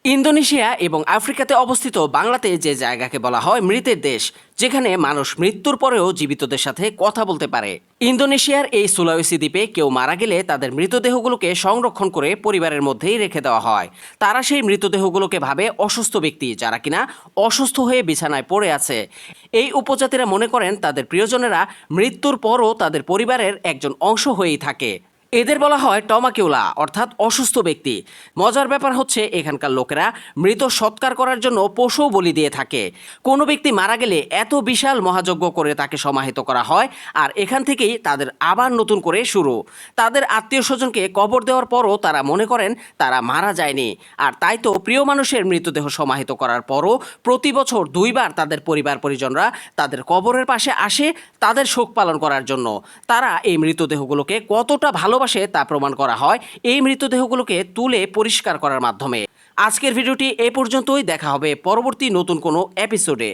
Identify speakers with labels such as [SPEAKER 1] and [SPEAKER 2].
[SPEAKER 1] Indonesia এবং আফ্রিকাতে অবস্থিত বাংলাতে যে জায়গাকে বলা হয় মৃতের দেশ, যেখানে মানুষ মৃত্যুর পরেও জীবিতদের সাথে কথা বলতে পারে। ইন্দোনেশিয়ার এই সুলাওয়েসি দ্বীপে কেউ মারা গেলে তাদের মৃতদেহগুলোকে সংরক্ষণ করে পরিবারের মধ্যেই রেখে দেওয়া হয়। তারা সেই মৃতদেহগুলোকে ভাবে অসুস্থ ব্যক্তি, যারা কিনা অসুস্থ হয়ে বিছানায় পড়ে আছে। এই উপজাতিরা মনে করেন তাদের প্রিয়জনেরা মৃত্যুর পরও তাদের পরিবারের একজন অংশ হয়েই থাকে। এদের বলা হয় টমাকিউলা, অর্থাৎ অসুস্থ ব্যক্তি। মজার ব্যাপার হচ্ছে এখানকার লোকেরা মৃত সৎকার করার জন্য পশু বলি দিয়ে থাকে। কোনো ব্যক্তি মারা গেলে এত বিশাল মহাযজ্ঞ করে তাকে সমাহিত করা হয়, আর এখান থেকেই তাদের আবার নতুন করে শুরু। তাদের আত্মীয় স্বজনকে কবর দেওয়ার পরও তারা মনে করেন তারা মারা যায়নি। আর তাই তো প্রিয় মানুষের মৃতদেহ সমাহিত করার পরও প্রতি বছর 2বার তাদের পরিবার পরিজনরা তাদের কবরের পাশে আসে তাদের শোক পালন করার জন্য। তারা এই মৃতদেহগুলোকে কতটা ভালোবাসে তা প্রমাণ করা হয় এই মৃতদেহগুলোকে তুলে পরিষ্কার করার মাধ্যমে। আজকের ভিডিওটি এ পর্যন্তই। দেখা হবে পরবর্তী নতুন কোনো এপিসোডে।